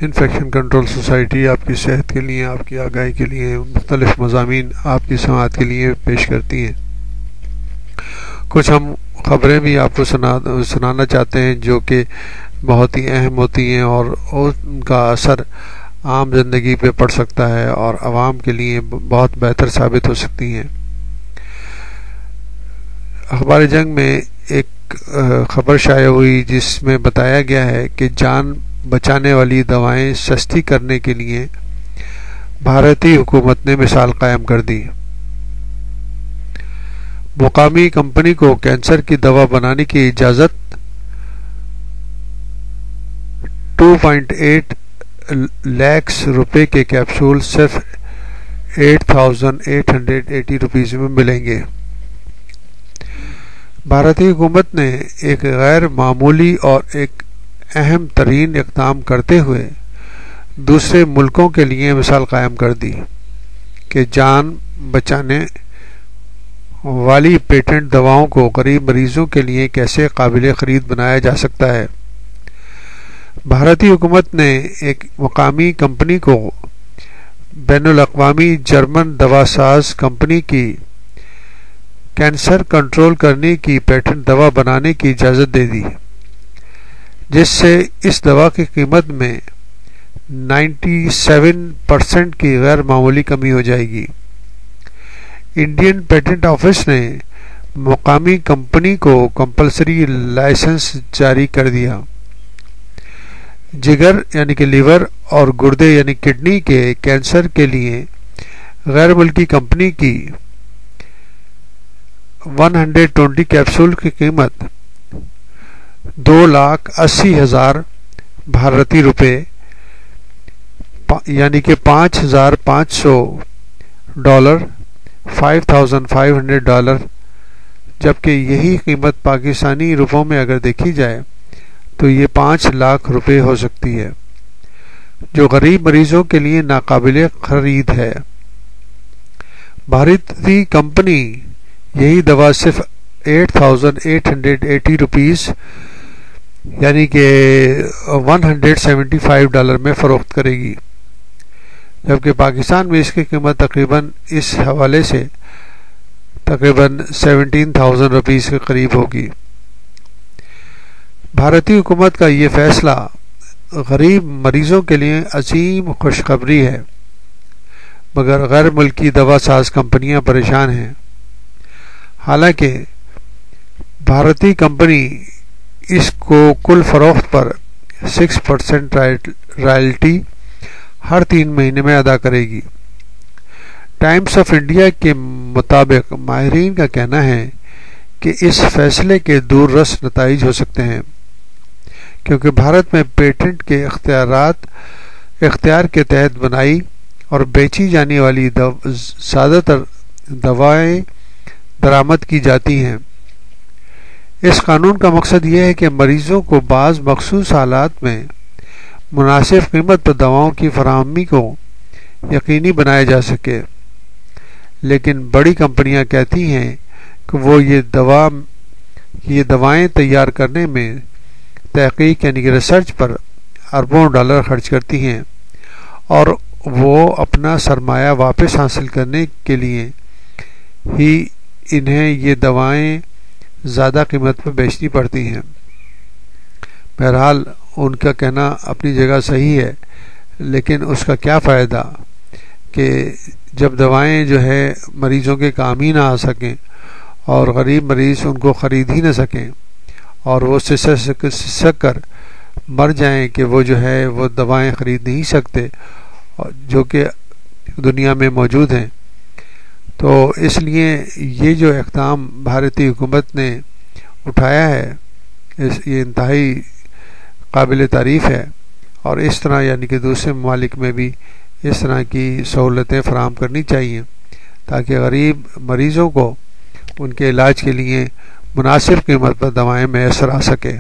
Infection control society آپ کی صحت کے لیے، آپ کی آگاہی کے لیے مختلف مضامین آپ کی سماعت کے لیے پیش کرتی ہیں۔ کچھ ہم خبریں بھی آپ کو سنانا چاہتے ہیں جو کہ بہت ہی اہم ہوتی ہیں اور ان کا اثر عام زندگی پہ پڑ سکتا ہے اور عوام کے لیے بہت بہتر ثابت ہو سکتی ہیں۔ اخبار جنگ میں ایک خبر شائع ہوئی جس میں بتایا گیا ہے کہ جان بچانے والی دوائیں سستی کرنے کے لیے بھارتی حکومت نے مثال قائم کر دی۔ مقامی کمپنی کو کینسر کی دوا بنانے کی اجازت 2.8 لاکھ روپے کے کیپسول صرف 8,880 روپیز میں ملیں گے۔ بھارتی حکومت نے ایک غیر معمولی اور ایک اہم ترین اقدام کرتے ہوئے دوسرے ملکوں کے لیے مثال قائم کر دی کہ جان بچانے والی پیٹنٹ دواؤں کو غریب مریضوں کے لیے کیسے قابل خرید بنایا جا سکتا ہے۔ بھارتی حکومت نے ایک مقامی کمپنی کو بین الاقوامی جرمن دوا ساز کمپنی کی کینسر کنٹرول کرنے کی پیٹنٹ دوا بنانے کی اجازت دے دی، جس سے اس دوا کی قیمت میں 97% کی غیر معمولی کمی ہو جائے گی۔ انڈین پیٹنٹ آفس نے مقامی کمپنی کو کمپلسری لائسنس جاری کر دیا۔ جگر یعنی کہ لیور اور گردے یعنی کڈنی کے کینسر کے لیے غیر ملکی کمپنی کی 120 کیپسول کی قیمت 2,80,000 بھارتی روپے یعنی کہ $5,500 $5,500، جبکہ یہی قیمت پاکستانی روپوں میں اگر دیکھی جائے تو یہ 5 لاکھ روپے ہو سکتی ہے، جو غریب مریضوں کے لیے ناقابل خرید ہے۔ بھارتی کمپنی یہی دوا صرف 8,880 روپیز یعنی کہ $175 میں فروخت کرے گی، جبکہ پاکستان میں اس کی قیمت تقریباً اس حوالے سے تقریباً 17,000 روپیز کے قریب ہوگی۔ بھارتی حکومت کا یہ فیصلہ غریب مریضوں کے لیے عظیم خوشخبری ہے، مگر غیر ملکی دوا ساز کمپنیاں پریشان ہیں۔ حالانکہ بھارتی کمپنی اس کو کل فروخت پر 6% رائلٹی ہر 3 مہینے میں ادا کرے گی۔ ٹائمز آف انڈیا کے مطابق ماہرین کا کہنا ہے کہ اس فیصلے کے دور رس نتائج ہو سکتے ہیں، کیونکہ بھارت میں پیٹنٹ کے اختیار کے تحت بنائی اور بیچی جانے والی زیادہ تر دوائیں درآمد کی جاتی ہیں۔ اس قانون کا مقصد یہ ہے کہ مریضوں کو بعض مخصوص حالات میں مناسب قیمت پر دواؤں کی فراہمی کو یقینی بنایا جا سکے، لیکن بڑی کمپنیاں کہتی ہیں کہ وہ یہ دوائیں تیار کرنے میں تحقیق یعنی کہ ریسرچ پر اربوں ڈالر خرچ کرتی ہیں اور وہ اپنا سرمایہ واپس حاصل کرنے کے لیے ہی انہیں یہ دوائیں زیادہ قیمت پر بیچنی پڑتی ہیں۔ بہرحال ان کا کہنا اپنی جگہ صحیح ہے، لیکن اس کا کیا فائدہ کہ جب دوائیں جو ہے مریضوں کے کام ہی نہ آ سکیں اور غریب مریض ان کو خرید ہی نہ سکیں اور وہ سسک کر مر جائیں کہ وہ جو ہے وہ دوائیں خرید نہیں سکتے جو کہ دنیا میں موجود ہیں۔ تو اس لیے یہ جو اقدام بھارتی حکومت نے اٹھایا ہے یہ انتہائی قابل تعریف ہے، اور اس طرح یعنی کہ دوسرے ممالک میں بھی اس طرح کی سہولتیں فراہم کرنی چاہیے تاکہ غریب مریضوں کو ان کے علاج کے لیے مناسب قیمت پر دوائیں میسر آ سکے۔